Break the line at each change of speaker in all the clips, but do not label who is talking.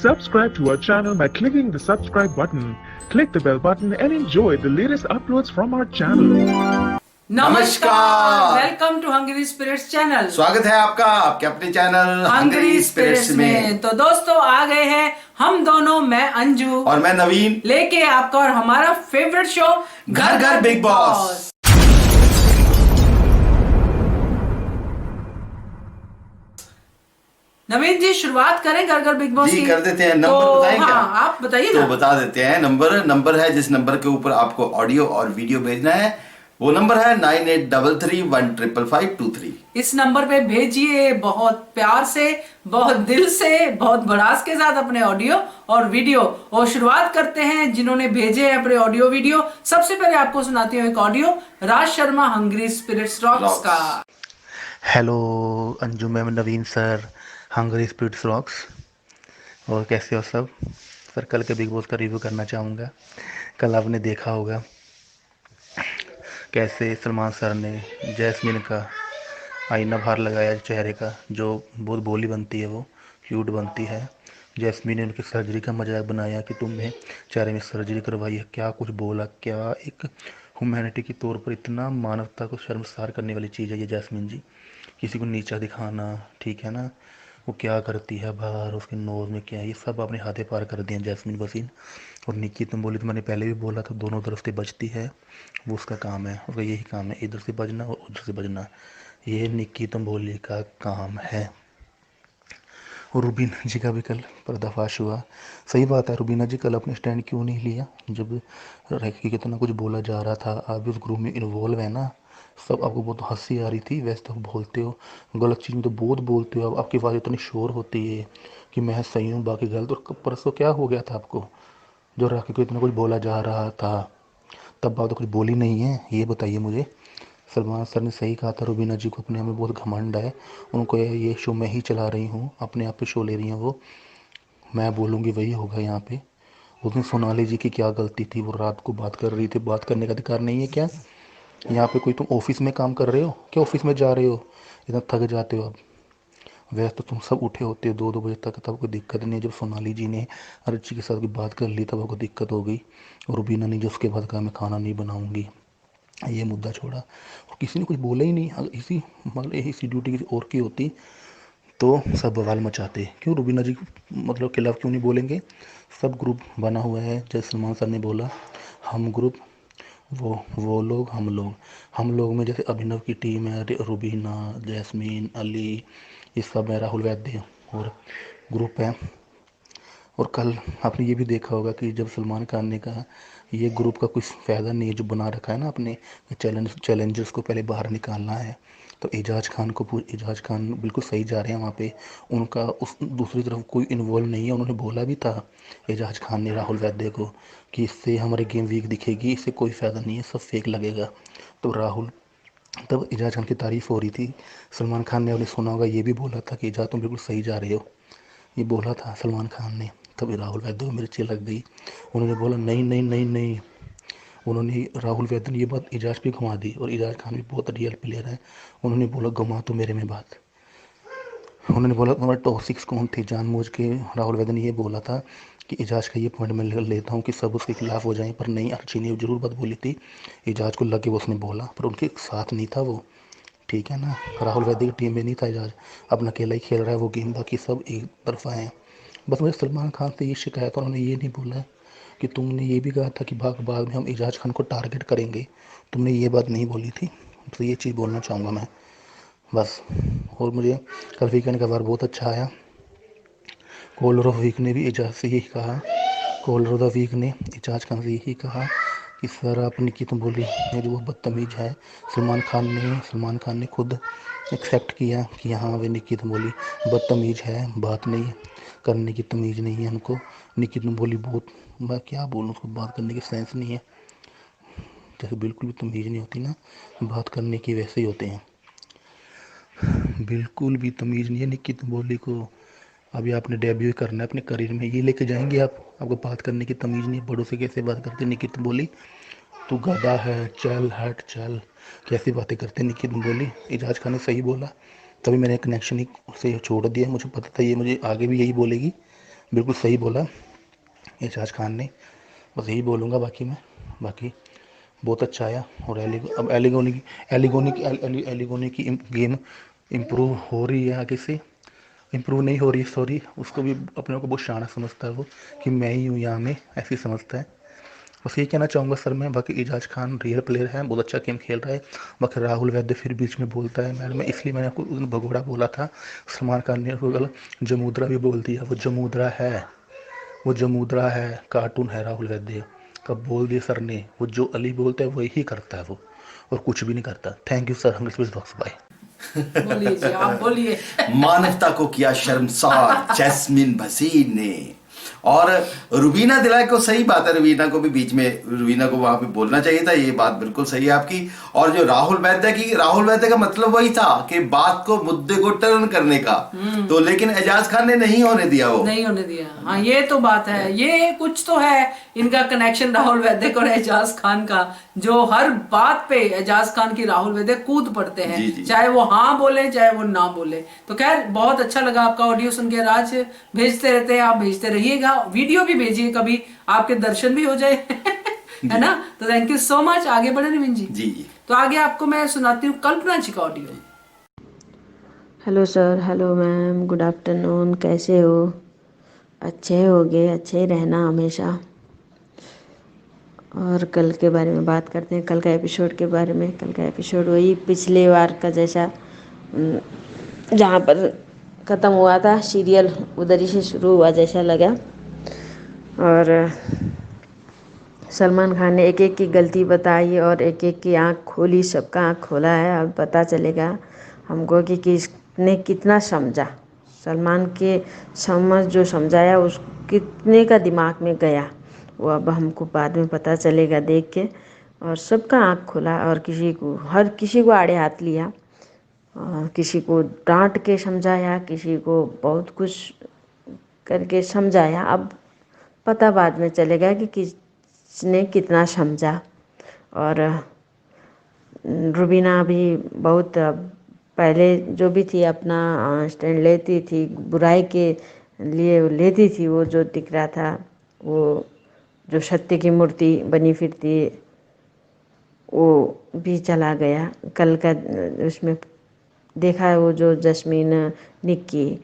Subscribe to our channel by clicking the subscribe button. Click the bell button and enjoy the latest uploads from our channel.
नमस्कार,
welcome to Hungry Spirits channel.
स्वागत है आपका आपके अपने channel
Hungary spirits में। तो दोस्तों आ गए हैं हम दोनों, मैं अंजू
और मैं नवीन,
लेके आपका और हमारा फेवरेट शो
घर घर बिग बॉस।
नवीन जी शुरुआत करें घर घर बिग बॉस
जी
की?
कर देते हैं। नंबर
तो
बताएं क्या?
हाँ, आप बताइए
तो
ना।
बता देते हैं। नंबर है जिस नंबर के ऊपर आपको ऑडियो और वीडियो भेजना है, वो नंबर है 9833155523।
इस नंबर पे भेजिए बहुत प्यार से, बहुत दिल से, बहुत भड़ास के साथ अपने ऑडियो और वीडियो। और शुरुआत करते हैं जिन्होंने भेजे हैं अपने ऑडियो वीडियो। सबसे पहले आपको सुनाती हूँ एक audio Raj Sharma Hungary spirits rocks का।
हेलो अंजू मैम, नवीन सर, हंगरी स्पिरिट्स रॉक्स। और कैसे हो सब सर? कल के बिग बॉस का रिव्यू करना चाहूँगा। कल आपने देखा होगा कैसे सलमान सर ने जैस्मिन का आईना बाहर लगाया चेहरे का, जो बहुत बोली बनती है, वो क्यूट बनती है। जैस्मिन ने उनकी सर्जरी का मजाक बनाया कि तुमने चेहरे में सर्जरी करवाई है, क्या कुछ बोला। क्या एक ह्यूमैनिटी के तौर पर इतना मानवता को शर्मसार करने वाली चीज़ है ये जैस्मिन जी। किसी को नीचा दिखाना, ठीक है ना। वो क्या करती है बाहर, उसके नोज में क्या है, ये सब आपने हाथे पार कर दिया जैस्मिन वसीन। और निक्की तुम बोली तो मैंने पहले भी बोला था, दोनों तरफ से बचती है, वो उसका काम है, उसका यही काम है, इधर से बजना और उधर से बजना। ये निक्की तुम बोली का काम है। और रुबीना जी का भी कल पर्दाफाश हुआ। सही बात है, रुबीना जी कल अपने स्टैंड क्यों नहीं लिया जब रैकी कितना कुछ बोला जा रहा था। आप भी उस ग्रुप में इन्वॉल्व है ना। सब आपको बहुत हंसी आ रही थी। वैसे तो बोलते हो गलत चीज़ में तो बहुत बोलते हो, अब आपकी आवाज़ इतनी शोर होती है कि मैं सही हूँ बाकी गलत। और परसों क्या हो गया था आपको, जो राखी को इतना कुछ बोला जा रहा था, तब आप तो कुछ बोली नहीं है, ये बताइए मुझे। सलमान सर ने सही कहा था, रुबीना जी को अपने हमें बहुत घमंड है, उनको ये शो मैं ही चला रही हूँ, अपने आप पे शो ले रही हैं वो, मैं बोलूँगी वही होगा यहाँ पे। उसमें सोनाली जी की क्या गलती थी? वो रात को बात कर रही थी, बात करने का अधिकार नहीं है क्या? यहाँ पे कोई तुम ऑफिस में काम कर रहे हो क्या? ऑफिस में जा रहे हो, इतना थक जाते हो आप। वैसे तो तुम सब उठे होते हो 2-2 बजे तक, तब कोई दिक्कत नहीं है। जब सोनाली जी ने अर्ची के साथ कोई बात कर ली तब आपको दिक्कत हो गई। और रुबीना ने जो उसके बाद कहा मैं खाना नहीं बनाऊँगी, ये मुद्दा छोड़ा और किसी ने कुछ बोला ही नहीं। अगर इसी मतलब इसी ड्यूटी किसी और की होती तो सब बवाल मचाते। क्यों रुबीना जी मतलब खिलाफ क्यों नहीं बोलेंगे? सब ग्रुप बना हुआ है, जैसे सलमान सर ने बोला, हम ग्रुप, वो लोग, हम लोग में जैसे अभिनव की टीम है, रुबीना, जैस्मीन, अली, ये सब है, राहुल वैद्य और ग्रुप है। और कल आपने ये भी देखा होगा कि जब सलमान खान ने कहा ये ग्रुप का कुछ फ़ायदा नहीं है जो बना रखा है ना अपने चैलेंजर्स को पहले बाहर निकालना है, तो एजाज खान बिल्कुल सही जा रहे हैं वहाँ पे। उनका उस दूसरी तरफ कोई इन्वॉल्व नहीं है। उन्होंने बोला भी था एजाज खान ने राहुल वैद्य को कि इससे हमारी गेम वीक दिखेगी, इससे कोई फ़ायदा नहीं है, सब फेक लगेगा। तो राहुल, तब एजाज खान की तारीफ़ हो रही थी। सलमान खान ने आपने सुना होगा ये भी बोला था कि एजाज तुम बिल्कुल सही जा रहे हो, ये बोला था सलमान खान ने। तभी राहुल वैद्य को मिर्ची लग गई। उन्होंने बोला नहीं नहीं नहीं नहीं। उन्होंने राहुल वैद्य ने ये बात एजाज पे घुमा दी, और एजाज खान भी बहुत रियल प्लेयर है। उन्होंने बोला घुमा तो मेरे में बात। उन्होंने बोला तुम्हारे टॉप 6 कौन थे, जानबूझ के राहुल वैद्य ने ये बोला था कि एजाज का ये पॉइंट मैं लेता हूँ कि सब उसके खिलाफ हो जाएं, पर नहीं, अर्ची ने जरूर बात बोली थी, एजाज को लगे वो उसने बोला, पर उनके साथ नहीं था वो, ठीक है ना। राहुल वैद्य की टीम में नहीं था एजाज, अपना अकेला ही खेल रहा है वो गेम, बाकी सब एक तरफा हैं। बस मुझे सलमान खान से ये शिकायत, और उन्होंने ये नहीं बोला कि तुमने ये भी कहा था कि बाद में हम एजाज खान को टारगेट करेंगे, तुमने ये बात नहीं बोली थी। तो ये चीज़ बोलना चाहूँगा मैं बस। और मुझे कल वीकेंड का बार बहुत अच्छा आया। कॉलर ऑफ वीक ने भी एजाज से यही कहा, कॉलर ऑफ द वीक ने एजाज खान से यही कहा कि सर आपने की तो बोली मेरी वो बदतमीज है। सलमान खान ने खुद एक्सेप्ट किया कि हाँ वे निकी तो बोली बदतमीज है, बात नहीं करने की तमीज़ नहीं है उनको। निकी तो बोली बहुत, मैं क्या बोलूँ, उसको बात करने की सेंस नहीं है, जैसे बिल्कुल भी तमीज़ नहीं होती ना बात करने की, वैसे ही होते हैं, बिल्कुल भी तमीज़ नहीं है निकी तो बोली को। अभी आपने डेब्यू करना है अपने करियर में, ये लेके जाएंगे आपको बात करने की तमीज़ नहीं, बड़ों से कैसे बात करते। निकी तो बोली तू गधा है, चल हट चल, कैसी बातें करते निकी तुम बोली। एजाज खान ने सही बोला, तभी मैंने कनेक्शन ही से छोड़ दिया, मुझे पता था ये मुझे आगे भी यही बोलेगी, बिल्कुल सही बोला एजाज खान ने, बस यही बोलूँगा बाकी बहुत अच्छा आया। और अब एलिगोनी की गेम इम्प्रूव हो रही है, आगे से इम्प्रूव नहीं हो रही, सॉरी, उसको भी अपने को बहुत शाना समझता है वो, कि मैं ही हूँ यहाँ में, ऐसे समझता है। बस ये कहना चाहूँगा सर मैं। बाकी एजाज खान रियल प्लेयर है, बहुत अच्छा गेम खेल रहा है। बाकी राहुल वैद्य फिर बीच में बोलता है, मैं इसलिए मैंने आपको उस दिन भगोड़ा बोला था। सलमान खान ने उसको गलत जमूद्रा भी बोल दिया, वो जमूद्रा है, कार्टून है राहुल वैद्य। कब बोल दिया सर ने, वो जो अली बोलता है वही करता है वो, और कुछ भी नहीं करता। Thank you sir, bye.
बोलिए जी, आप बोलिए।
मानवता को किया शर्मसार जैस्मिन भसीन ने। और रुबीना दिलाई को, सही बात है, रुबीना को भी बीच में, रुबीना को वहां पे बोलना चाहिए था, ये बात बिल्कुल सही है आपकी। और जो राहुल वैद्य का मतलब वही था कि बात को, मुद्दे को टर्न करने का, तो लेकिन एजाज खान ने नहीं होने दिया, वो
नहीं होने दिया। हाँ, ये तो बात है, ये कुछ तो है इनका कनेक्शन राहुल वैद्य और एजाज खान का, जो हर बात पे एजाज खान की राहुल वैद्य कूद पड़ते हैं,
जी, जी।
चाहे वो हाँ बोले चाहे वो ना बोले। तो खैर, बहुत अच्छा लगा आपका ऑडियो सुन के। राज भेजते रहते हैं, आप भेजते रहिएगा, वीडियो भी भेजिए, कभी आपके दर्शन भी हो जाए है ना। तो थैंक यू सो मच। आगे बढ़े नवीन जी।
जी जी।
तो आगे आपको मैं सुनाती हूँ कल्पना जी का audio.
Hello sir, hello ma'am, good afternoon, कैसे हो? अच्छे होगे, अच्छे रहना हमेशा। और कल के बारे में बात करते हैं, कल का एपिसोड के बारे में। कल का एपिसोड वही पिछले बार का जैसा, जहाँ पर ख़त्म हुआ था सीरियल, उधर ही से शुरू हुआ जैसा लगा। और सलमान खान ने एक एक की गलती बताई और एक एक की आँख खोली, सबका आँख खोला है। अब पता चलेगा हमको कि किसने कितना समझा। सलमान के समझ जो समझाया उस कितने का दिमाग में गया, वो अब हमको बाद में पता चलेगा देख के। और सबका आँख खोला, और हर किसी को आड़े हाथ लिया, और किसी को डांट के समझाया, किसी को बहुत कुछ करके समझाया। अब पता बाद में चलेगा कि किसने कितना समझा। और रुबीना भी बहुत पहले जो भी थी अपना स्टैंड लेती थी, बुराई के लिए लेती थी, वो जो दिख रहा था, वो जो सत्य की मूर्ति बनी फिरती, वो भी चला गया। कल का उसमें देखा, वो जो जस्मीन निक्की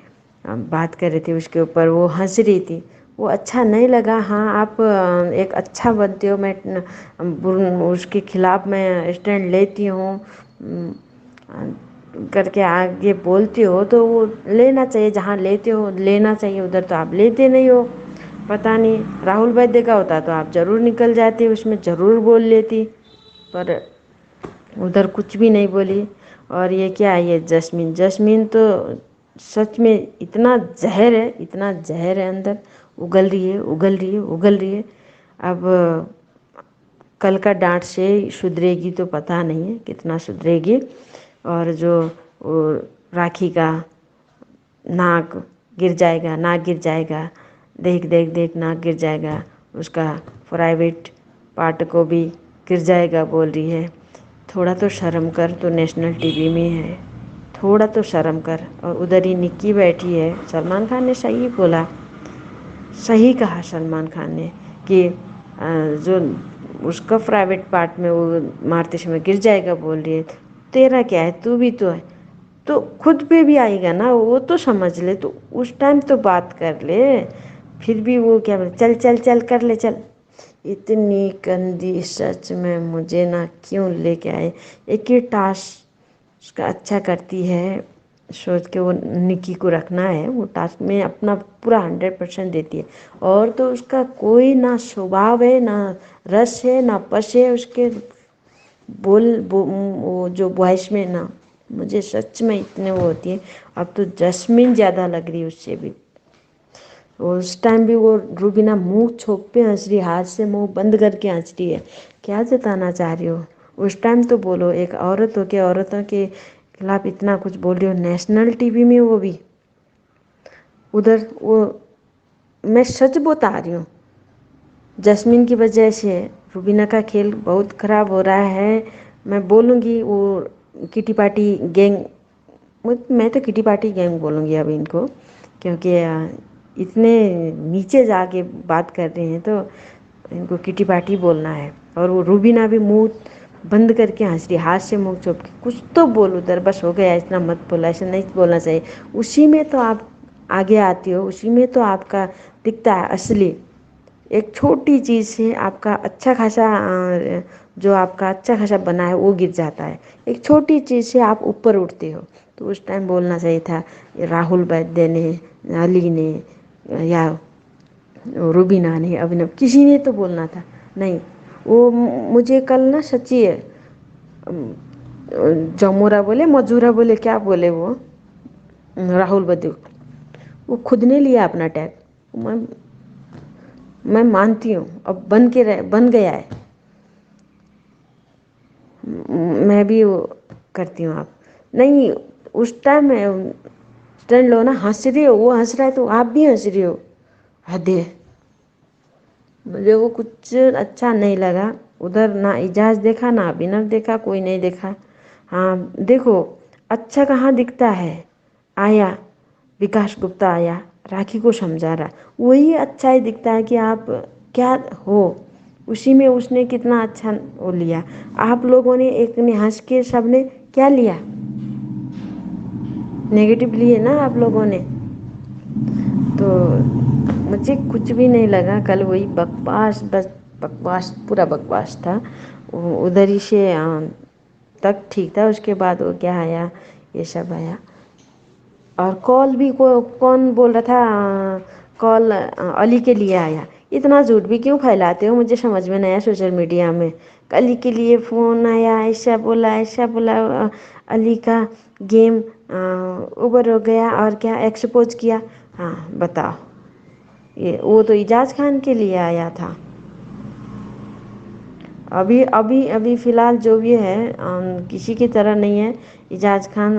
बात कर रही थी उसके ऊपर, वो हंस रही थी, वो अच्छा नहीं लगा। हाँ, आप एक अच्छा बनते हो, मैं उसके खिलाफ मैं स्टैंड लेती हूँ करके आगे बोलती हो, तो वो लेना चाहिए, जहाँ लेते हो लेना चाहिए, उधर तो आप लेते नहीं हो। पता नहीं, राहुल वैद्य का होता तो आप ज़रूर निकल जाती, उसमें ज़रूर बोल लेती, पर उधर कुछ भी नहीं बोली। और ये क्या है, ये जस्मीन तो सच में इतना जहर है, इतना जहर है अंदर, उगल रही है। अब कल का डांट से सुधरेगी तो पता नहीं है कितना सुधरेगी। और जो राखी का नाक गिर जाएगा, देख नाक गिर जाएगा, उसका प्राइवेट पार्ट को भी गिर जाएगा बोल रही है। थोड़ा तो शर्म कर, तो नेशनल टीवी में है, थोड़ा तो शर्म कर। और उधर ही निक्की बैठी है। सलमान खान ने सही बोला, सही कहा सलमान खान ने कि जो उसका प्राइवेट पार्ट में वो मारते समय गिर जाएगा बोल रही है, तेरा क्या है, तू भी तो है, तो खुद पे भी आएगा ना, वो तो समझ ले, तो उस टाइम तो बात कर ले। फिर भी वो क्या बोले, चल कर ले, चल। इतनी गंदी, सच में मुझे ना क्यों लेके आए। एक ही टास्क उसका अच्छा करती है, सोच के वो निक्की को रखना है, वो टास्क में अपना पूरा 100% देती है। और तो उसका कोई ना स्वभाव है, ना रस है, ना पस है उसके वो जो वॉइस में ना, मुझे सच में इतने वो होती है। अब तो जस्मीन ज़्यादा लग रही है उससे भी। उस टाइम भी वो रुबीना मुंह छोप पे हंस रही, हाथ से मुंह बंद करके हंस रही है। क्या जताना चाह रही हो? उस टाइम तो बोलो, एक औरत हो के औरतों के खिलाफ इतना कुछ बोल रही हो, नेशनल टीवी में, वो भी उधर। वो मैं सच बता रही हूँ, जस्मीन की वजह से रुबीना का खेल बहुत ख़राब हो रहा है। मैं बोलूँगी वो किटी पार्टी गैंग, मैं तो किटी पार्टी गैंग बोलूँगी अब इनको, क्योंकि इतने नीचे जाके बात कर रहे हैं, तो इनको किटी पार्टी बोलना है। और वो रूबीना भी मुंह बंद करके हंस रही, हाथ से मुंह चुप के, कुछ तो बोल उधर, बस हो गया, इतना मत बोला, ऐसा नहीं बोलना चाहिए। उसी में तो आप आगे आती हो, उसी में तो आपका दिखता है असली। एक छोटी चीज़ से आपका अच्छा खासा जो आपका अच्छा खासा बना है वो गिर जाता है। एक छोटी चीज़ से आप ऊपर उठते हो। तो उस टाइम बोलना चाहिए था, राहुल वैद्य ने, अली ने, या रूबीना ने, अभिनव, किसी ने तो बोलना था। नहीं, वो मुझे कल ना सच्ची है, जमोरा बोले, मजूरा बोले, क्या बोले वो राहुल वैद्य, वो खुद ने लिया अपना टैग। मैं मानती हूँ, अब बन गया है। मैं भी वो करती हूँ। आप नहीं, उस टाइम स्टैंड लो ना, हंस रही हो, वो हंस रहा है तो आप भी हंस रही हो, हद है। मुझे वो कुछ अच्छा नहीं लगा उधर, ना इजाज देखा, ना अभिनव देखा, कोई नहीं देखा। हाँ देखो, अच्छा कहाँ दिखता है, आया विकास गुप्ता आया, राखी को समझा रहा, वही अच्छा ही दिखता है कि आप क्या हो। उसी में उसने कितना अच्छा वो लिया। आप लोगों ने एक ने हंस के, सब ने क्या लिया, नेगेटिव लिए ना आप लोगों ने। तो मुझे कुछ भी नहीं लगा कल, वही बकवास, बस बकवास, पूरा बकवास था। उधर ही से तक ठीक था, उसके बाद वो क्या आया, ये सब आया। और कॉल भी कौन बोल रहा था, कॉल अली के लिए आया। इतना झूठ भी क्यों फैलाते हो, मुझे समझ में नहीं आया सोशल मीडिया में। अली के लिए फ़ोन आया, ऐसा बोला अली का गेम ओवर हो गया, और क्या एक्सपोज किया। हाँ बताओ, ये वो तो इजाज़ खान के लिए आया था। अभी अभी अभी फ़िलहाल जो भी है किसी की तरह नहीं है। इजाज़ खान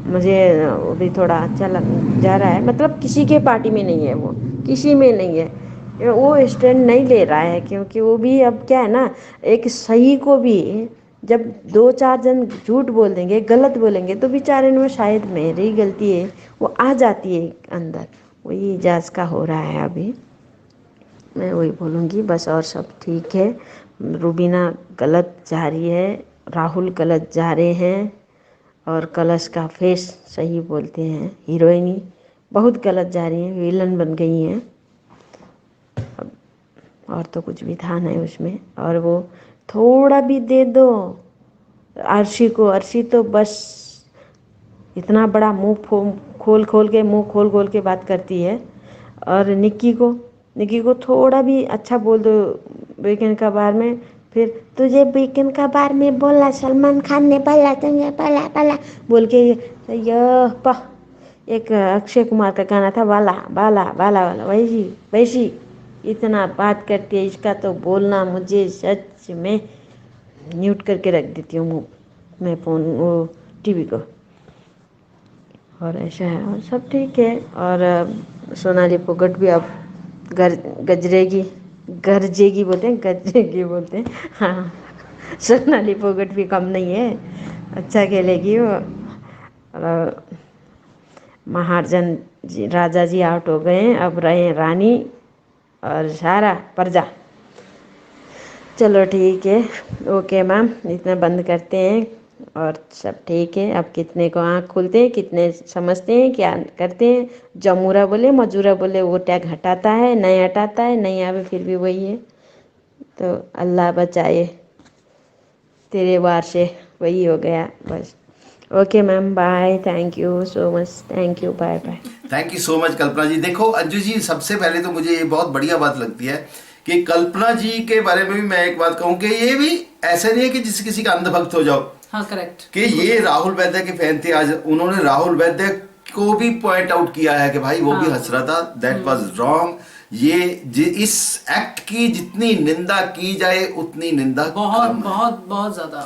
मुझे अभी थोड़ा अच्छा लग जा रहा है, मतलब किसी के पार्टी में नहीं है, वो किसी में नहीं है, वो स्टैंड नहीं ले रहा है। क्योंकि वो भी अब क्या है ना, एक सही को भी जब 2-4 जन झूठ बोल देंगे, गलत बोलेंगे, तो बेचारे में शायद मेरी गलती है, वो आ जाती है अंदर। वही इजाज़ का हो रहा है अभी, मैं वही बोलूँगी बस। और सब ठीक है। रूबीना गलत जा रही है, राहुल गलत जा रहे हैं, और कलश का फेस सही बोलते हैं, हीरोइनी बहुत गलत जा रही हैं, विलन बन गई हैं। अब और तो कुछ भी था नहीं उसमें। और वो थोड़ा भी दे दो अर्शी को, अर्शी तो बस इतना बड़ा मुंह खोल खोल के बात करती है। और निक्की को थोड़ा भी अच्छा बोल दो वीकेंड का बार में, फिर तुझे वीकेंड का बार में बोला, सलमान खान ने बोला, तुझे बोला बोल के यह एक अक्षय कुमार का गाना था, वाला वाला वाला वाला, वैसी इतना बात करती है। इसका तो बोलना मुझे सच में म्यूट करके रख देती हूँ मैं फ़ोन, वो टीवी को। और ऐसा है, और सब ठीक है। और सोनाली फोगाट भी अब गरजेगी बोलते हैं हाँ, सोनाली फोगाट भी कम नहीं है, अच्छा खेलेगी वो। और महाराजन जी, राजा जी आउट हो गए हैं, अब रहे रानी और सारा प्रजा। चलो ठीक है, ओके मैम, इतना बंद करते हैं। और सब ठीक है। अब कितने को आँख खुलते हैं, कितने समझते हैं, क्या करते हैं। जमूरा बोले, मजूरा बोले, वो टैग हटाता है, नहीं हटाता है, नहीं आवे फिर भी वही है। तो अल्लाह बचाए तेरे वार से, वही हो गया बस। Okay ma'am, bye, thank you so much, thank you, bye bye.
Thank you so much Kalpana ji. देखो अंजू जी, सबसे पहले तो मुझे ये बहुत बढ़िया बात लगती है कि कल्पना जी के बारे में भी मैं एक बात कहूँ कि ये भी ऐसा नहीं है कि जिस किसी का अंधभक्त हो जाओ।
हाँ करेक्ट,
कि ये राहुल वैद्य के फैन थे, आज उन्होंने राहुल वैद्य को भी पॉइंट आउट किया है कि भाई वो भी हंस रहा था, दैट वाज रॉन्ग। इस एक्ट की जितनी निंदा की जाए उतनी निंदा
बहुत
कम है।
बहुत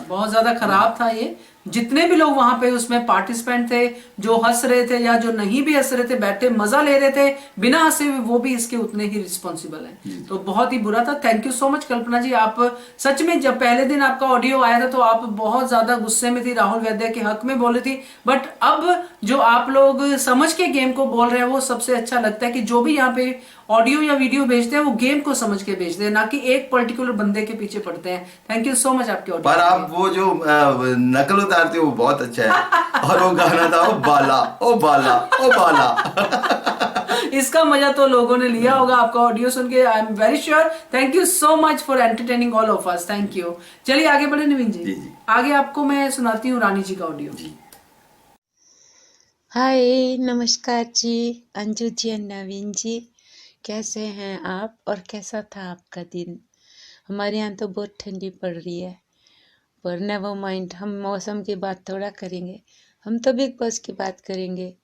बहुत ज्यादा खराब था ये। जितने भी लोग वहां पे उसमें पार्टिसिपेंट थे, जो हंस रहे थे या जो नहीं भी हंस रहे थे, बैठे मजा ले रहे थे बिना हंसे हुए, वो भी इसके उतने ही रिस्पॉन्सिबल हैं। तो बहुत ही बुरा था। Thank you so much Kalpana जी। आप सच में जब पहले दिन आपका ऑडियो आया था तो आप बहुत ज्यादा गुस्से में थी, राहुल वैद्य के हक में बोली थी, बट अब जो आप लोग समझ के गेम को बोल रहे हैं वो सबसे अच्छा लगता है कि जो भी यहाँ पे ऑडियो या वीडियो भेजते हैं वो गेम को समझ के भेजते हैं, ना कि एक पर्टिकुलर बंदे के पीछे पड़ते हैं। थैंक यू सो मच आपके ऑडियो।
पर आप वो जो नकल उतारते हो वो बहुत अच्छा है। और वो गाना था, ओ बाला ओ बाला ओ बाला।
इसका मजा तो लोगों ने लिया होगा आपका ऑडियो सुन के, I am very sure. Thank you so much for entertaining all of us. Thank you. चलिए आगे बढ़े नवीन जी।
जी।
आगे आपको मैं सुनाती हूँ रानी जी का ऑडियो।
हाय नमस्कार जी, अंजू जी और नवीन जी, कैसे हैं आप और कैसा था आपका दिन? हमारे यहाँ तो बहुत ठंडी पड़ रही है, पर नेवर माइंड, हम मौसम की बात थोड़ा करेंगे, हम तो बिग बॉस की बात करेंगे।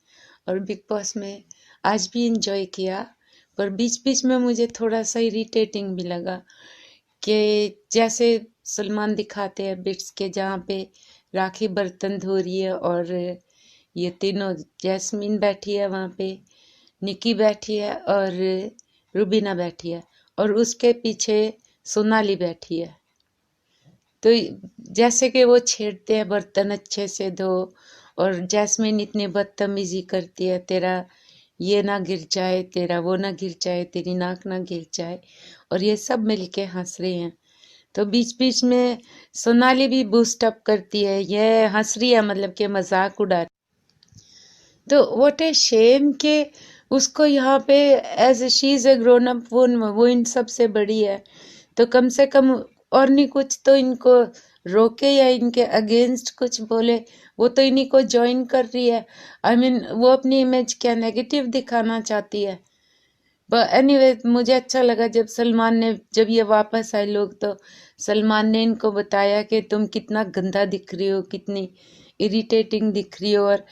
और बिग बॉस में आज भी इंजॉय किया, पर बीच बीच में मुझे थोड़ा सा इरिटेटिंग भी लगा कि जैसे सलमान दिखाते हैं बिट्स के जहाँ पे राखी बर्तन धो रही है और ये तीनों, जैस्मीन बैठी है वहाँ पे, निकी बैठी है और रुबीना बैठी है और उसके पीछे सोनाली बैठी है। तो जैसे कि वो छेड़ते हैं बर्तन अच्छे से धो, और जैस्मीन इतनी बदतमीजी करती है, तेरा ये ना गिर जाए, तेरा वो ना गिर जाए, तेरी नाक ना गिर जाए, और ये सब मिलके हंस रहे हैं। तो बीच बीच में सोनाली भी बूस्ट अप करती है, ये हंस रही है, मतलब कि मजाक उड़ा रही। तो व्हाट ए शेम के उसको यहाँ पे as she is a grown up वो इन सब से बड़ी है, तो कम से कम और नहीं कुछ तो इनको रोके या इनके अगेंस्ट कुछ बोले। वो तो इन्हीं को ज्वाइन कर रही है। आई मीन वो अपनी इमेज क्या नेगेटिव दिखाना चाहती है। बट एनीवे मुझे अच्छा लगा जब ये वापस आए लोग, तो सलमान ने इनको बताया कि तुम कितना गंदा दिख रही हो, कितनी इरिटेटिंग दिख रही हो। और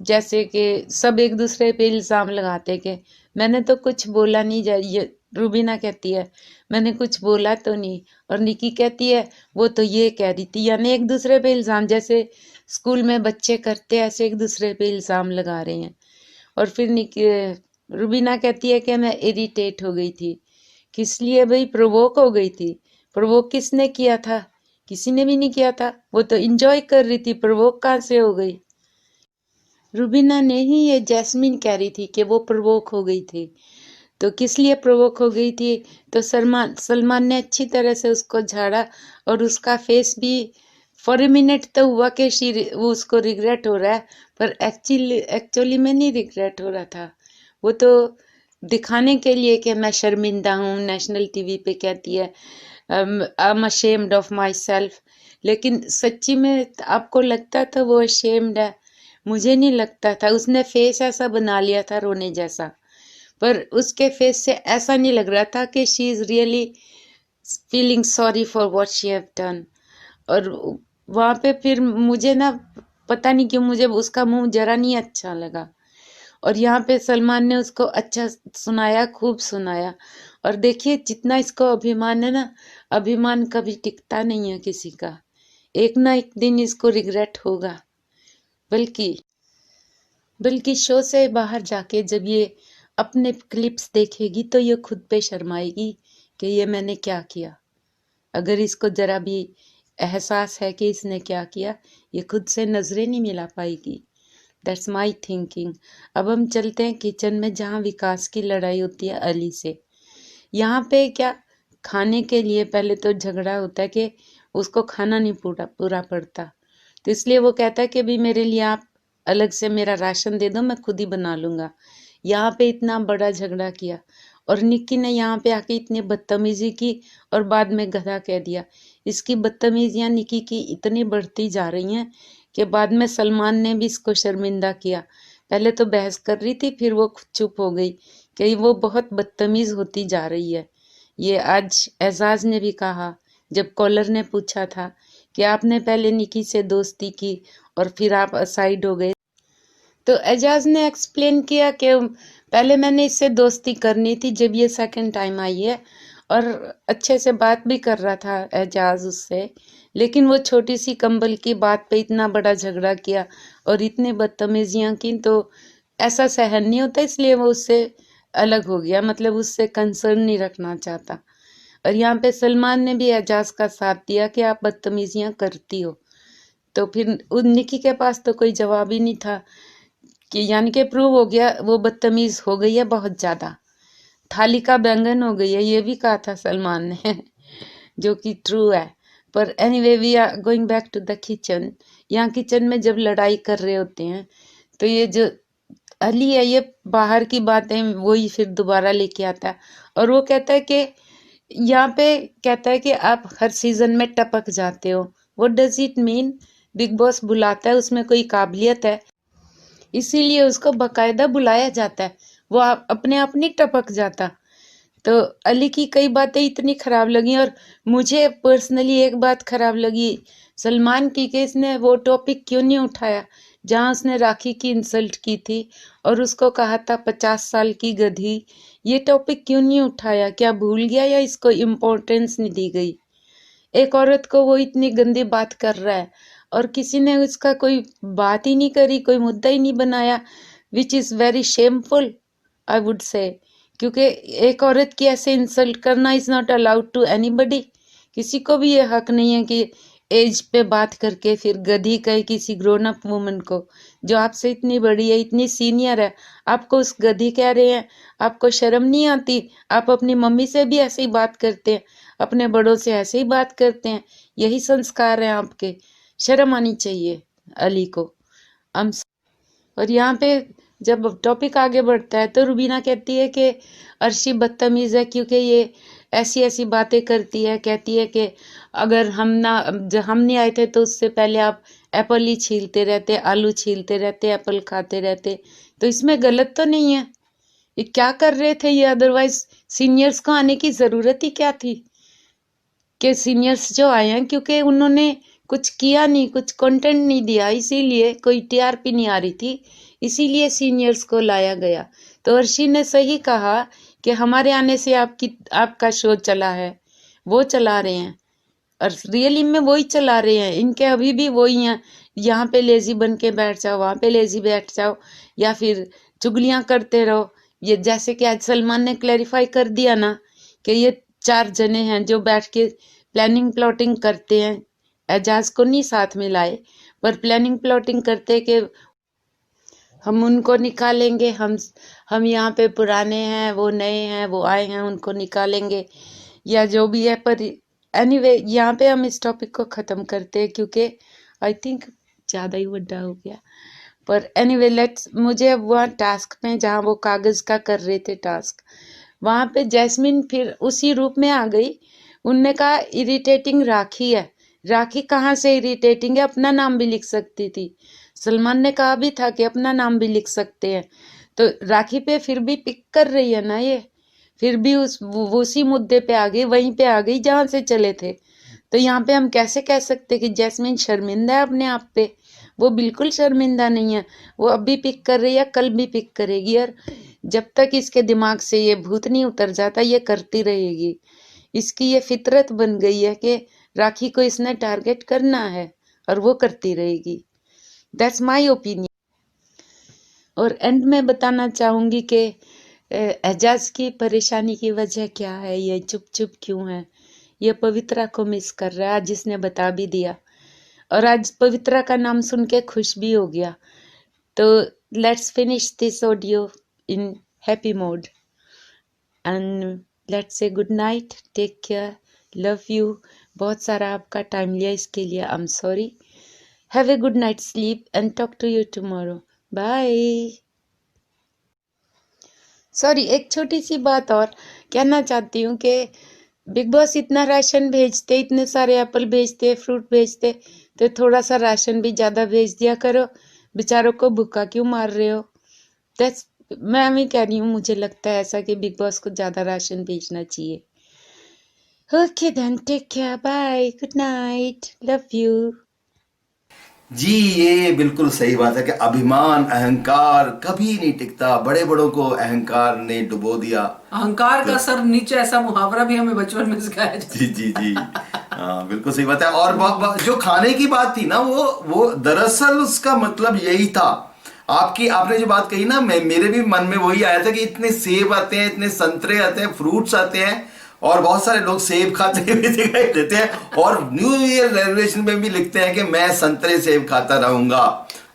जैसे कि सब एक दूसरे पे इल्ज़ाम लगाते कि मैंने तो कुछ बोला नहीं, ये रूबीना कहती है मैंने कुछ बोला तो नहीं, और निकी कहती है वो तो ये कह रही थी। यानी एक दूसरे पे इल्ज़ाम, जैसे स्कूल में बच्चे करते हैं ऐसे एक दूसरे पे इल्ज़ाम लगा रहे हैं। और फिर रूबीना कहती है कि मैं इरिटेट हो गई थी। किस लिए भाई? प्रोवोक हो गई थी। प्रोवोक किसने किया था? किसी ने भी नहीं किया था, वो तो इंजॉय कर रही थी, प्रोवोक कहाँ से हो गई? रूबीना ने ही, ये जैस्मीन कह रही थी कि वो प्रोवोक हो गई थी। तो किस लिए प्रोवोक हो गई थी? तो सलमान ने अच्छी तरह से उसको झाड़ा, और उसका फेस भी फॉर ए मिनट तो हुआ कि वो उसको रिग्रेट हो रहा है, पर एक्चुअली में नहीं रिग्रेट हो रहा था। वो तो दिखाने के लिए कि मैं शर्मिंदा हूँ, नेशनल टीवी पे कहती है I am ashamed of my self. लेकिन सच्ची में आपको लगता था वो अशेम्ड है? मुझे नहीं लगता था। उसने फेस ऐसा बना लिया था रोने जैसा, पर उसके फेस से ऐसा नहीं लग रहा था कि she is really feeling sorry for what she have done. और वहाँ पे फिर मुझे ना पता नहीं क्यों मुझे उसका मुंह जरा नहीं अच्छा लगा। और यहाँ पे सलमान ने उसको अच्छा सुनाया, खूब सुनाया। और देखिए जितना इसको अभिमान है ना, अभिमान कभी टिकता नहीं है किसी का, एक ना एक दिन इसको रिग्रेट होगा। बल्कि शो से बाहर जाके जब ये अपने क्लिप्स देखेगी तो ये खुद पे शर्माएगी कि ये मैंने क्या किया। अगर इसको जरा भी एहसास है कि इसने क्या किया, ये खुद से नजरें नहीं मिला पाएगी। That's my thinking. अब हम चलते हैं किचन में, जहाँ विकास की लड़ाई होती है अली से। यहाँ पे क्या, खाने के लिए पहले तो झगड़ा होता है कि उसको खाना नहीं पूरा पड़ता, तो इसलिए वो कहता है कि भी मेरे लिए आप अलग से मेरा राशन दे दो, मैं खुद ही बना लूँगा। यहाँ पे इतना बड़ा झगड़ा किया, और निक्की ने यहाँ पे आके इतनी बदतमीजी की और बाद में गधा कह दिया। इसकी बदतमीजियाँ निक्की की इतनी बढ़ती जा रही हैं कि बाद में सलमान ने भी इसको शर्मिंदा किया। पहले तो बहस कर रही थी, फिर वो चुप हो गई कि वो बहुत बदतमीज होती जा रही है। ये आज एजाज ने भी कहा, जब कॉलर ने पूछा था कि आपने पहले निकी से दोस्ती की और फिर आप असाइड हो गए, तो एजाज ने एक्सप्लेन किया कि पहले मैंने इससे दोस्ती करनी थी जब ये सेकंड टाइम आई है, और अच्छे से बात भी कर रहा था एजाज उससे, लेकिन वो छोटी सी कंबल की बात पे इतना बड़ा झगड़ा किया और इतनी बदतमीजियां की, तो ऐसा सहन नहीं होता, इसलिए वो उससे अलग हो गया, मतलब उससे कंसर्न नहीं रखना चाहता। और यहाँ पे सलमान ने भी एजाज का साथ दिया कि आप बदतमीजियां करती हो, तो फिर उन निकी के पास तो कोई जवाब ही नहीं था कि, यानी कि प्रूव हो गया वो बदतमीज हो गई है बहुत ज्यादा, थाली का बैंगन हो गई है, ये भी कहा था सलमान ने जो कि ट्रू है। पर anyway we are going back to the kitchen. यहाँ किचन में जब लड़ाई कर रहे होते हैं तो ये जो अली है ये बाहर की बातें वही फिर दोबारा लेके आता है, और वो कहता है कि यहाँ पे कहता है कि आप हर सीजन में टपक जाते हो। What does it mean? Big boss बुलाता है, उसमें कोई काबिलियत है, इसीलिए उसको बकायदा बुलाया जाता है, वो अपने आप नहीं टपक जाता। तो अली की कई बातें इतनी खराब लगी, और मुझे पर्सनली एक बात खराब लगी सलमान की कि इसने वो टॉपिक क्यों नहीं उठाया जहां उसने राखी की इंसल्ट की थी और उसको कहा था 50 साल की गधी। ये टॉपिक क्यों नहीं उठाया? क्या भूल गया या इसको इम्पोर्टेंस नहीं दी गई? एक औरत को वो इतनी गंदी बात कर रहा है और किसी ने उसका कोई बात ही नहीं करी, कोई मुद्दा ही नहीं बनाया, which is very shameful I would say, क्योंकि एक औरत की ऐसे इंसल्ट करना is not allowed to anybody. किसी को भी ये हक नहीं है कि एज पे बात करके फिर गधी कहे किसी ग्रोन अप वुमन को जो आपसे इतनी बड़ी है, इतनी सीनियर है, आपको उस गधी कह रहे हैं। आपको शर्म नहीं आती? आप अपनी मम्मी से भी ऐसे ही बात करते हैं, अपने बड़ों से ऐसे ही बात करते हैं, यही संस्कार हैं आपके। शर्म आनी चाहिए अली को। हम और यहाँ पे जब टॉपिक आगे बढ़ता है तो रुबीना कहती है कि अर्शी बदतमीज है क्योंकि ये ऐसी ऐसी बातें करती है, कहती है कि अगर हम नहीं आए थे तो उससे पहले आप एप्पल ही छीलते रहते, आलू छीलते रहते, एप्पल खाते रहते, तो इसमें गलत तो नहीं है। ये क्या कर रहे थे ये? अदरवाइज सीनियर्स को आने की जरूरत ही क्या थी? कि सीनियर्स जो आए हैं क्योंकि उन्होंने कुछ किया नहीं, कुछ कंटेंट नहीं दिया, इसीलिए कोई टीआरपी नहीं आ रही थी, इसीलिए सीनियर्स को लाया गया। तो अर्शी ने सही कहा कि हमारे आने से आपका शो चला है, वो चला रहे हैं और रियली में वही चला रहे हैं, इनके अभी भी वही हैं। यहाँ पे लेजी बन के बैठ जाओ, वहाँ पे लेजी बैठ जाओ, या फिर चुगलियाँ करते रहो। ये जैसे कि आज सलमान ने क्लैरिफाई कर दिया ना कि ये 4 जने हैं जो बैठ के प्लानिंग प्लॉटिंग करते हैं, एजाज को नहीं साथ में लाए पर प्लानिंग प्लॉटिंग करते कि हम उनको निकालेंगे, हम यहाँ पे पुराने हैं, वो नए हैं, वो आए हैं, उनको निकालेंगे या जो भी है। पर एनीवे यहाँ पे हम इस टॉपिक को ख़त्म करते हैं क्योंकि आई थिंक ज़्यादा ही बड़ा हो गया। पर एनीवे लेट्स, मुझे वहाँ टास्क में जहाँ वो कागज़ का कर रहे थे टास्क, वहाँ पे जैस्मिन फिर उसी रूप में आ गई। उनने कहा इरिटेटिंग राखी है। राखी कहाँ से इरिटेटिंग है? अपना नाम भी लिख सकती थी। सलमान ने कहा भी था कि अपना नाम भी लिख सकते हैं, तो राखी पे फिर भी पिक कर रही है ना ये, फिर भी उसी मुद्दे पे आ गई, वहीं पे आ गई जहाँ से चले थे। तो यहाँ पे हम कैसे कह सकते कि जैस्मिन शर्मिंदा है अपने आप पे? वो बिल्कुल शर्मिंदा नहीं है, वो अभी पिक कर रही है, कल भी पिक करेगी, और जब तक इसके दिमाग से ये भूत नहीं उतर जाता ये करती रहेगी। इसकी ये फितरत बन गई है कि राखी को इसने टारगेट करना है और वो करती रहेगी। That's my opinion. और एंड में बताना चाहूँगी कि एजाज की परेशानी की वजह क्या है, ये चुप चुप क्यों है, ये पवित्रा को मिस कर रहा है। आज जिसने बता भी दिया और आज पवित्रा का नाम सुन के खुश भी हो गया। तो let's finish this audio in happy mode and let's say good night, take care, love you. बहुत सारा आपका टाइम लिया इसके लिए, I am sorry. Have a good night sleep and talk to you tomorrow, bye. Sorry, एक छोटी सी बात और कहना चाहती हूँ कि बिग बॉस इतना राशन भेजते, इतने सारे एप्पल भेजते, फ्रूट भेजते, तो थोड़ा सा राशन भी ज़्यादा भेज दिया करो। बेचारों को भूखा क्यों मार रहे हो? दैट्स, मैं भी कह रही हूँ, मुझे लगता है ऐसा कि बिग बॉस को ज़्यादा राशन भेजना चाहिए। Okay then, take care, bye, good night, love you.
जी, ये बिल्कुल सही बात है कि अभिमान अहंकार कभी नहीं टिकता। बड़े बड़ों को अहंकार ने डुबो दिया।
अहंकार का सर नीचे, ऐसा मुहावरा भी हमें बचपन में सिखाया जाता
जी जी जी, हाँ बिल्कुल सही बात है। और जो खाने की बात थी ना, वो दरअसल उसका मतलब यही था। आपने जो बात कही ना, मेरे भी मन में वही आया था कि इतने सेब आते हैं, इतने संतरे आते हैं, फ्रूट्स आते हैं, और बहुत सारे लोग सेब खाते हुए दिखाई देते हैं, और न्यू ईयर रेजोल्यूशन में भी लिखते हैं कि मैं संतरे सेब खाता रहूंगा।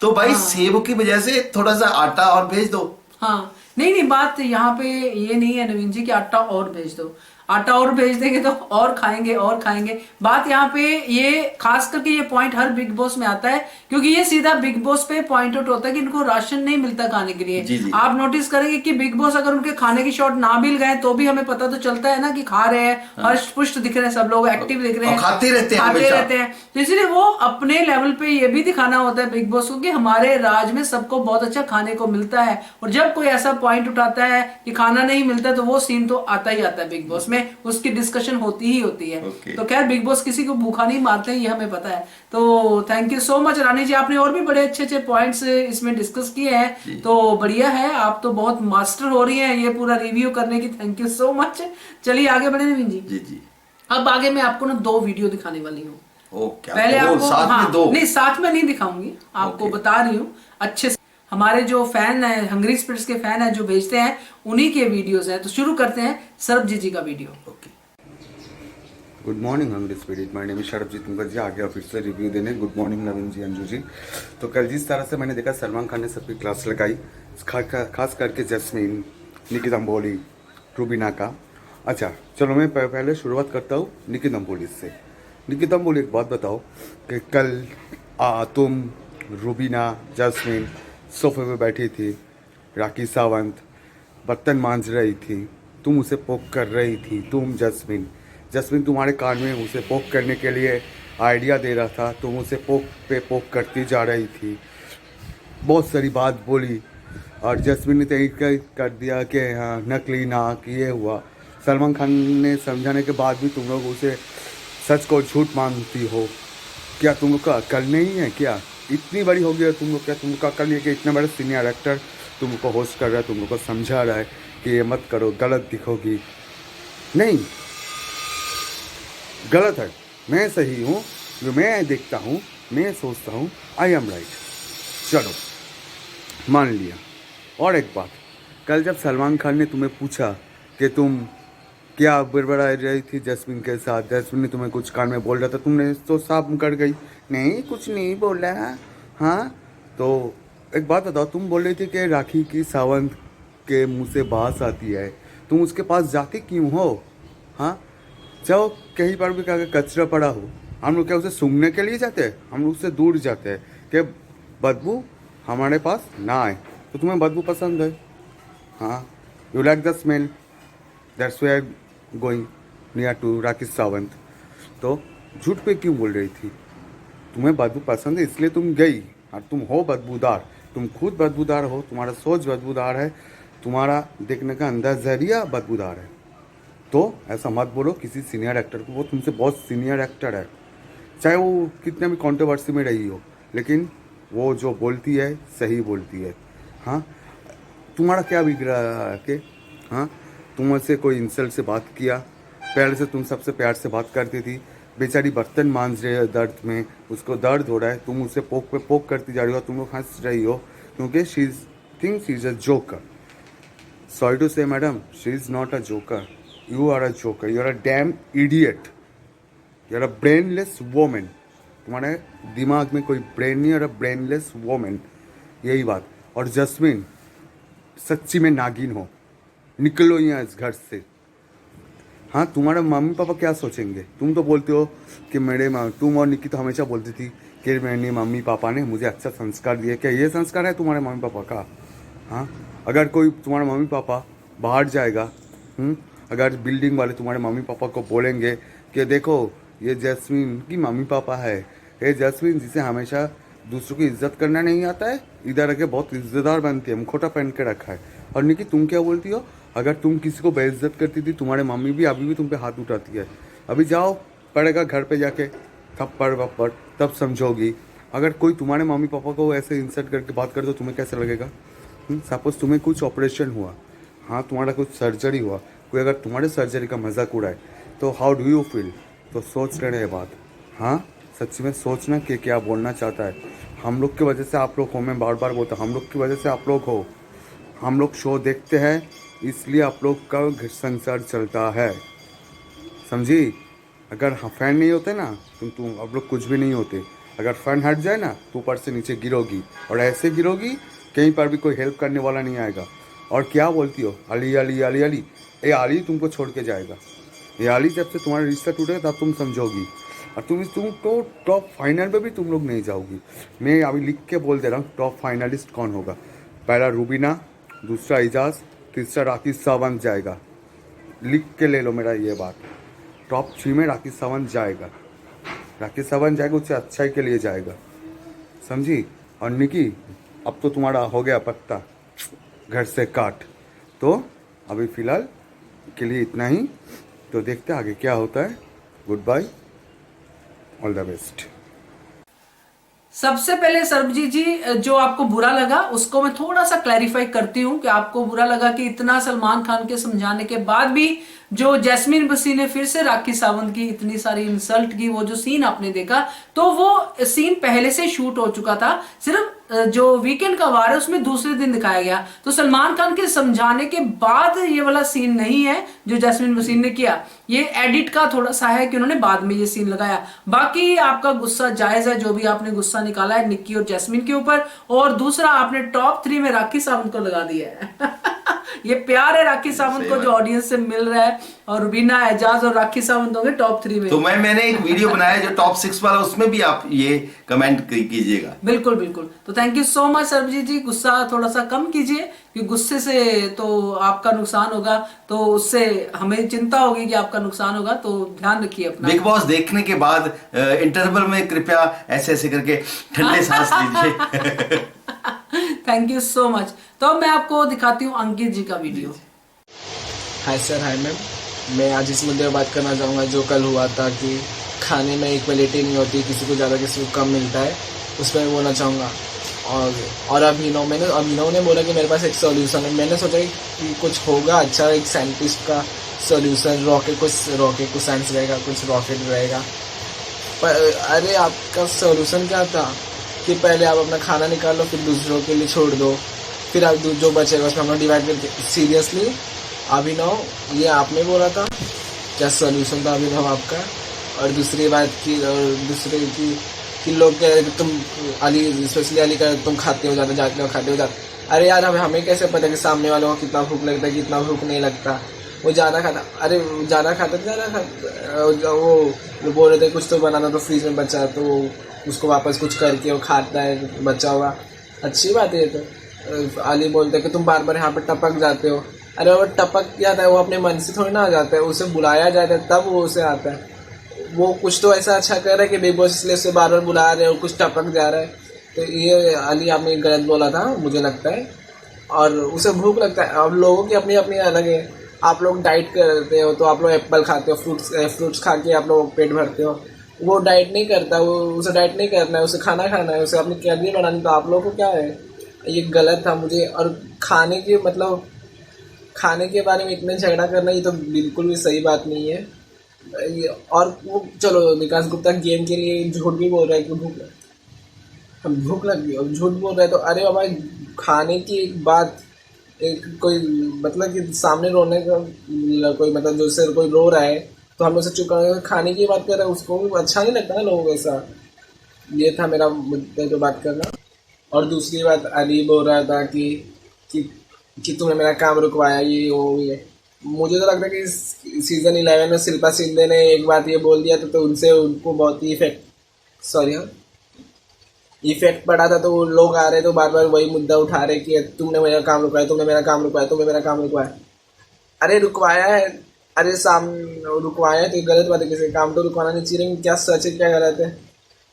तो भाई सेब की वजह से थोड़ा सा आटा और भेज दो।
हाँ, नहीं बात यहाँ पे ये नहीं है नवीन जी कि आटा और भेज दो। आटा और भेज देंगे तो और खाएंगे और खाएंगे। बात यहाँ पे ये खास करके ये पॉइंट हर बिग बॉस में आता है, क्योंकि ये सीधा बिग बॉस पे पॉइंट आउट होता है कि इनको राशन नहीं मिलता खाने के लिए।
जी जी।
आप नोटिस करेंगे कि बिग बॉस अगर उनके खाने की शॉट ना मिल गए तो भी हमें पता तो चलता है ना कि खा रहे हैं, हर्ष पुष्ट दिख रहे हैं, सब लोग एक्टिव दिख रहे हैं,
खाते रहते हैं।
तो इसलिए वो अपने लेवल पे ये भी दिखाना होता है बिग बॉस को कि हमारे राज में सबको बहुत अच्छा खाने को मिलता है। और जब कोई ऐसा पॉइंट उठाता है कि खाना नहीं मिलता, तो वो सीन तो आता ही आता है बिग बॉस में, उसकी डिस्कशन होती ही होती है। तो खैर बिग बॉस किसी को भूखा नहीं मारते हैं, ये हमें पता है। तो थैंक यू सो मच रानी जी, आपने और भी बड़े अच्छे अच्छे पॉइंट्स इसमें डिस्कस किए हैं, तो बढ़िया है। आप तो बहुत मास्टर हो रही हैं ये पूरा रिव्यू करने की, थैंक यू सो मच। चलिए आगे बढ़े नवीन जी।
जी जी।
अब आगे मैं आपको ना 2 वीडियो दिखाने वाली हूँ। पहले
तो
आपको
साथ में 2?
नहीं, साथ में नहीं दिखाऊंगी, आपको बता रही हूँ अच्छे से। हमारे जो फैन है, हंग्री स्पिरिट्स के फैन है जो भेजते हैं, उन्हीं के वीडियोस हैं। तो शुरू करते हैं सरबजीत जी का video.
Good morning hungry spirit, my name is Sarabjit Mukherjee. आ गया फिर से रिव्यू देने। Good morning Naveen ji, Anju ji. तो कल जिस तरह से मैंने देखा सलमान खान ने सबकी क्लास लगाई, खास करके जैस्मीन, निकी दम्बोली, रूबीना का। अच्छा चलो मैं पहले शुरुआत करता हूँ निकी दम्बोली से। निकी दम्बोली एक बात बताओ कि कल तुम, रूबीना, जैस्मीन सोफे पे बैठी थी, राखी सावंत बर्तन मांज रही थी, तुम उसे पोक कर रही थी। तुम जस्मिन तुम्हारे कान में उसे पोक करने के लिए आइडिया दे रहा था, तुम उसे पोक करती जा रही थी, बहुत सारी बात बोली, और जस्मिन ने तय कर दिया कि हाँ नकली नाक ये हुआ। सलमान खान ने समझाने के बाद भी तुम लोग उसे सच को झूठ मानती हो। क्या तुम लोग का अक्ल नहीं है? क्या इतनी बड़ी हो गई तुम लोग? क्या तुम लोग का अक्ल नहीं है कि इतना बड़ा सीनियर एक्टर तुम लोग को होस्ट कर रहा है, तुम लोग को समझा रहा है कि ये मत करो, गलत दिखोगी? नहीं, गलत है। मैं सही हूँ, जो मैं देखता हूँ, मैं सोचता हूँ, आई एम राइट। चलो मान लिया। और एक बात, कल जब सलमान खान ने तुम्हें पूछा कि तुम क्या बड़बड़ा रही थी जैस्मिन के साथ, जैस्मिन ने तुम्हें कुछ कान में बोल रहा था, तुमने तो साफ मुकर गई, नहीं कुछ नहीं बोला है। हाँ तो एक बात बताओ, तुम बोल रही थी कि राखी की सावंत के मुंह से बास आती है, तुम उसके पास जाती क्यों हो? हाँ चाहो कहीं पर भी कचरा पड़ा हो, हम लोग क्या उसे सूंघने के लिए जाते हैं? हम लोग उससे दूर जाते हैं कि बदबू हमारे पास ना आए। तो तुम्हें बदबू पसंद है? हाँ, you like the smell, that's why going near to Rakhi Sawant. तो झूठ पे क्यों बोल रही थी? तुम्हें बदबू पसंद है इसलिए तुम गई, और तुम हो बदबूदार, तुम खुद बदबूदार हो, तुम्हारा सोच बदबूदार है, तुम्हारा देखने का नजरिया बदबूदार है। तो ऐसा मत बोलो किसी सीनियर एक्टर को, वो तुमसे बहुत सीनियर एक्टर है, चाहे वो कितने भी कंट्रोवर्सी में रही हो, लेकिन वो जो बोलती है सही बोलती है। हाँ तुम्हारा क्या बिगड़ा कि हाँ तुमसे कोई इंसल्ट से बात किया? पहले से तुम सबसे प्यार से बात करती थी, बेचारी बर्तन मांज रही है दर्द में, उसको दर्द हो रहा है, तुम उसे पोक पे पोक करती जा रही हो, तुम लोग हंस रही हो क्योंकि she is a joker. Sorry to say madam, she is not a joker, you are a joker, you are a damn idiot, you are a brainless woman। तुम्हारे दिमाग में कोई ब्रेन नहीं, और a brainless woman, यही बात। और जस्मिन सच्ची में नागिन हो, निकलो यहाँ इस घर से। हाँ तुम्हारे मम्मी पापा क्या सोचेंगे? तुम तो बोलते हो कि मेरे तुम और निकी तो हमेशा बोलती थी कि मेरे मम्मी पापा ने मुझे अच्छा संस्कार दिए। क्या ये संस्कार है तुम्हारे मम्मी पापा का? हाँ अगर कोई तुम्हारा मम्मी पापा बाहर जाएगा, अगर बिल्डिंग वाले तुम्हारे मम्मी पापा को बोलेंगे कि देखो ये जैस्मिन की मम्मी पापा है, ये जैस्मिन जिसे हमेशा दूसरों की इज्जत करना नहीं आता है, इधर आके बहुत इज्जतदार बनती है, मुखोटा पहन के रखा है। और निकी तुम क्या बोलती हो? अगर तुम किसी को बेइज्जत करती थी, तुम्हारे मम्मी भी अभी भी तुम पे हाथ उठाती है। अभी जाओ पड़ेगा घर पे जाके थप्पड़ वप्पड़, तब समझोगी। अगर कोई तुम्हारे मम्मी पापा को ऐसे इंसल्ट करके बात करे तो तुम्हें कैसा लगेगा? सपोज तुम्हें कुछ ऑपरेशन हुआ, हाँ तुम्हारा कुछ सर्जरी हुआ, कोई अगर तुम्हारे सर्जरी का मजाक उड़ाए तो हाउ डू यू फील? तो सोच लेना ये बात, हाँ सच्ची में सोचना कि क्या बोलना चाहता है। हम लोग की वजह से आप लोग हो, मैं बार बार बोलता हूँ, हम लोग की वजह से आप लोग हो। हम लोग शो देखते हैं इसलिए आप लोग का घर संसार चलता है, समझी? अगर फैन नहीं होते ना तुम आप लोग कुछ भी नहीं होते। अगर फैन हट जाए ना तो ऊपर से नीचे गिरोगी, और ऐसे गिरोगी कहीं पर भी कोई हेल्प करने वाला नहीं आएगा। और क्या बोलती हो अली अली अली अली, ये अली तुमको छोड़ के जाएगा। ये अली जब से तुम्हारा रिश्ता टूटेगा तब तुम समझोगी, और तुम तो टॉप फाइनल में भी तुम लोग नहीं जाओगी। मैं अभी लिख के बोल दे रहा हूँ टॉप फाइनलिस्ट कौन होगा। पहला रूबीना, दूसरा एजाज, तीसरा राकेश सावंत जाएगा। लिख के ले लो मेरा ये बात, टॉप 3 में राकेश सावंत जाएगा। राकेश सावंत जाएगा, उससे अच्छाई के लिए जाएगा, समझी? और निकी अब तो तुम्हारा हो गया पत्ता, घर से काट। तो अभी फ़िलहाल के लिए इतना ही, तो देखते हैं आगे क्या होता है। Goodbye, all the best.
सबसे पहले सरबजीत जी, जो आपको बुरा लगा उसको मैं थोड़ा सा क्लैरिफाई करती हूँ कि आपको बुरा लगा कि इतना सलमान खान के समझाने के बाद भी जो जैस्मीन बसी ने फिर से राखी सावंत की इतनी सारी इंसल्ट की, वो जो सीन आपने देखा तो वो सीन पहले से शूट हो चुका था, सिर्फ जो वीकेंड का वार है उसमें दूसरे दिन दिखाया गया। तो सलमान खान के समझाने के बाद ये वाला सीन नहीं है जो जैस्मीन बसी ने किया, ये एडिट का थोड़ा सा है कि उन्होंने बाद में ये सीन लगाया। बाकी आपका गुस्सा जायज है, जो भी आपने गुस्सा निकाला है निक्की और जैस्मीन के ऊपर, और दूसरा आपने टॉप 3 में राखी सावंत को लगा दिया है। ये प्यार है राखी सावंत को जो ऑडियंस से मिल रहा है, और रुबीना, एजाज और राखी सावंत होंगे टॉप 3 में।
तो मैंने एक वीडियो बनाया जो टॉप 6 वाला, उसमें भी आप ये कमेंट कीजिएगा।
बिल्कुल बिल्कुल। तो thank you so much Sarabjit ji, गुस्सा थोड़ा सा कम कीजिए कि गुस्से से तो आपका नुकसान होगा, तो उससे हमें चिंता होगी कि आपका नुकसान होगा, तो ध्यान रखिए अपना।
बिग बॉस देखने के बाद इंटरवल में कृपया ऐसे ऐसे करके ठंडे सांस लीजिए।
Thank you so much. तो अब मैं आपको दिखाती हूँ अंकित जी का video.
Hi sir, hi ma'am. मैं आज इस मुद्दे पर बात करना चाहूँगा जो कल हुआ था कि खाने में इक्वलिटी नहीं होती, किसी को ज़्यादा किसी को कम मिलता है, उस पर मैं बोलना चाहूँगा। और अभिनव ने बोला कि मेरे पास एक सॉल्यूशन है। मैंने सोचा कि कुछ होगा अच्छा, एक साइंटिस्ट का सॉल्यूशन, रॉकेट को साइंस रहेगा, कुछ रॉकेट रहेगा। पर अरे आपका सॉल्यूशन क्या था कि पहले आप अपना खाना निकाल लो, फिर दूसरों के लिए छोड़ दो, फिर आप जो बचेगा उसमें हम लोग डिवाइड करके। सीरियसली अभिनव, ये आपने बोला था क्या सॉल्यूशन था अभिनव आपका? और दूसरी बात की कि लोग कह रहे तुम अली, स्पेशली अली का तुम खाते हो ज़्यादा, जाते हो खाते हो जाते। अरे यार हमें कैसे पता कि सामने वालों को कितना भूख लगता है, कितना भूख नहीं लगता। वो ज़्यादा खाता, अरे ज़्यादा खाता वो बोल रहे थे कुछ तो बनाना तो फ्रीज में बचा, तो उसको वापस कुछ करके वो खाता है, बचा हुआ। अच्छी बात है ये तो। अली बोलते कि तुम बार बार यहाँ पर टपक जाते हो। अरे वो टपक जाता है, वो अपने मन से थोड़ी ना आ जाता है, उसे बुलाया जाता है तब वो उसे आता है। वो कुछ तो ऐसा अच्छा कर रहा है कि बिग बॉस इसलिए उसे बार बार बुला रहे हो, कुछ टपक जा रहा है। तो ये अली आपने गलत बोला था मुझे लगता है, और उसे भूख लगता है। अब लोगों की अपनी अपनी अलग है। आप लोग डाइट करते हो तो आप लोग एप्पल खाते हो, फ्रूट्स खा के आप लोग पेट भरते हो। वो डाइट नहीं करता, वो उसे डाइट नहीं करना है, उसे खाना खाना है, उसे अपनी कैलोरी बढ़ानी। तो आप लोगों को क्या है, ये गलत था मुझे। और खाने के बारे में इतने झगड़ा करना ये तो बिल्कुल भी सही बात नहीं है। और वो चलो विकास गुप्ता गेम के लिए झूठ भी बोल रहा है कि भूख लग गई और झूठ बोल रहा है। तो अरे बाबा, खाने की एक बात, एक कोई मतलब कि सामने रोने का कोई मतलब जो से कोई रो रहा है तो हम उसे चुप कर खाने की बात कर रहे हैं, उसको भी अच्छा नहीं लगता ना लोगों को ऐसा। ये था मेरा मुद्दे पे बात करना। और दूसरी बात, अली बोल रहा था कि तुमने मेरा काम रुकवाया, ये वो ये। मुझे तो लगता है कि सीज़न 11 में शिल्पा शिंदे ने एक बात ये बोल दिया तो उनसे उनको बहुत ही इफेक्ट पड़ा था। तो वो लोग आ रहे तो बार बार वही मुद्दा उठा रहे कि तुमने मेरा काम रुकवाया, तुमने मेरा काम रुकवाया। अरे रुकवाया है, अरे रुकवाया है तो गलत बात है, किसी काम तो रुकवाना नहीं चाहिए। क्या सच है क्या गलत है?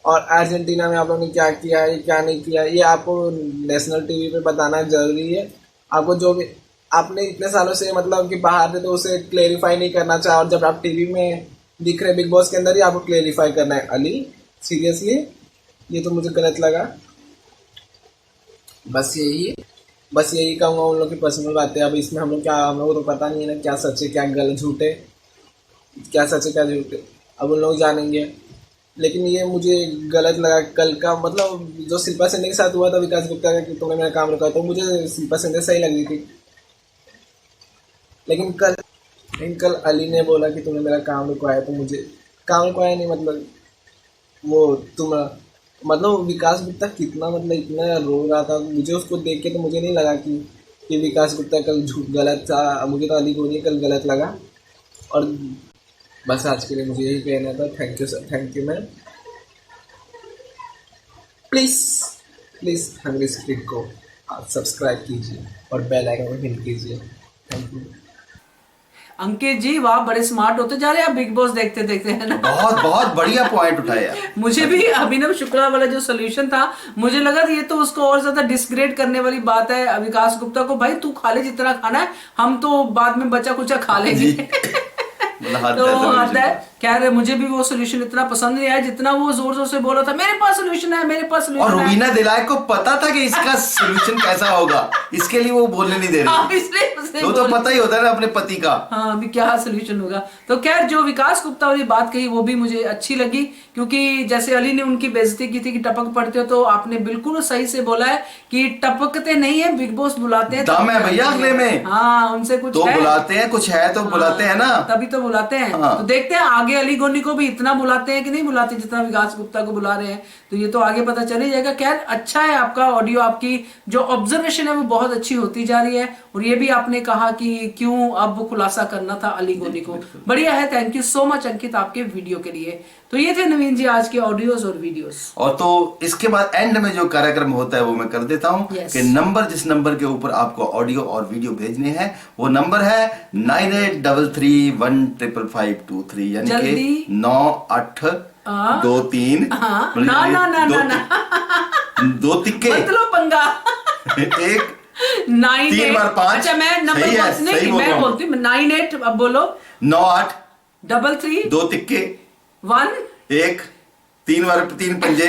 और अर्जेंटीना में आप लोगों ने क्या किया है क्या नहीं किया, ये आपको नेशनल टीवी पे बताना जरूरी है। आपको जो भी आपने इतने सालों से मतलब कि बाहर थे तो उसे क्लेरिफाई नहीं करना चाहा, और जब आप टीवी में दिख रहे बिग बॉस के अंदर ही आपको क्लेरिफाई करना है। अली सीरियसली ये तो मुझे गलत लगा। बस यही कहूँगा, उन लोग की पर्सनल बातें। अब इसमें हम लोग को तो पता नहीं है ना क्या सच है क्या गलत झूठ है, क्या सच है क्या झूठ है, अब उन लोग जानेंगे। लेकिन ये मुझे गलत लगा कल का, मतलब जो शिल्पा शिंदे के साथ हुआ था विकास गुप्ता का कि तुमने मेरा काम रुका, तो मुझे शिल्पा शिंदे सही लग रही थी। लेकिन कल अली ने बोला कि तुमने मेरा काम रुकवाया, तो मुझे काम रुकवाया नहीं, मतलब वो तुम मतलब विकास गुप्ता कितना मतलब इतना रो रहा था, मुझे उसको देख के तो मुझे नहीं लगा कि विकास गुप्ता कल झूठ गलत था। मुझे तो अली गोनी कल गलत लगा। और बस आज के लिए मुझे यही कहना था। Thank you sir, thank you ma'am. Please hungry script को आप सब्सक्राइब कीजिए और बेल आइकन को हिट कीजिए। Thank you.
अंकित जी वाह, बड़े स्मार्ट होते जा रहे हैं आप बिग बॉस देखते देखते, है ना।
बहुत बढ़िया पॉइंट उठाया।
मुझे भी अभिनव शुक्ला वाला जो सोल्यूशन था, मुझे लगा ये तो उसको और ज्यादा डिसग्रेड करने वाली बात है विकास गुप्ता को। भाई तू खा ले जितना खाना है, हम तो बाद में बचा कुचा खा लेंगे। तो आता है। खैर मुझे भी वो सोल्यूशन इतना पसंद नहीं आया जितना वो जोर जोर से बोला था, मेरे पास सोल्यूशन है, मेरे पास सोल्यूशन है।
और रुबीना दिलाय को पता था कि इसका सोल्यूशन कैसा होगा, इसके लिए वो बोलने नहीं दे रही।
इसलिए
तो पता ही होता है ना अपने पति का।
हाँ अभी क्या सोल्यूशन होगा। तो खैर जो विकास गुप्ता वाली बात कही वो भी मुझे अच्छी लगी, क्योंकि जैसे अली ने उनकी बेइज्जती की थी कि टपक पड़ते हो, तो आपने बिल्कुल सही से बोला है कि टपकते नहीं है, बिग बॉस बुलाते हैं।
दम है भैया अगले में।
हाँ उनसे कुछ
तो
है,
बुलाते हैं, कुछ है तो बुलाते हैं ना,
तभी तो बुलाते हैं।
हाँ।
तो देखते हैं आगे अली गोनी को भी इतना बुलाते हैं कि नहीं बुलाते जितना विकास गुप्ता को बुला रहे हैं, तो ये तो आगे पता चल ही जाएगा। खैर अच्छा है आपका ऑडियो, आपकी जो ऑब्जर्वेशन है वो बहुत अच्छी होती जा रही है। और ये भी आपने कहा कि क्यों अब खुलासा करना था अली गोनी को, बढ़िया है। थैंक यू सो मच अंकित आपके वीडियो के लिए। तो ये थे नवीन जी आज के ऑडियोज और वीडियोस।
और तो इसके बाद एंड में जो कार्यक्रम होता है वो मैं कर देता हूं कि नंबर, जिस नंबर के ऊपर आपको ऑडियो और वीडियो भेजने हैं वो नंबर है 9833155523, यानी कि 9823 दो तिक्के
मतलब पंगा
एक
9
3 बार 5।
अच्छा मैं नंबर नहीं मैं बोलती हूँ 98, अब बोलो
9833 दो तिक्के
1
एक 3 बार 3 पंजे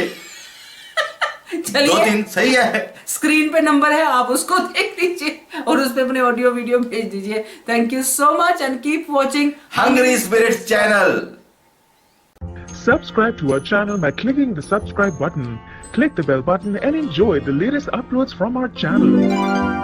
2 3, सही है।
स्क्रीन पे नंबर है, आप उसको देख लीजिए और उस पे अपने ऑडियो वीडियो भेज दीजिए। Thank you so much and keep watching
Hungry Spirits channel.
Subscribe to our channel by clicking the subscribe button. Click the bell button and enjoy the latest uploads from our channel.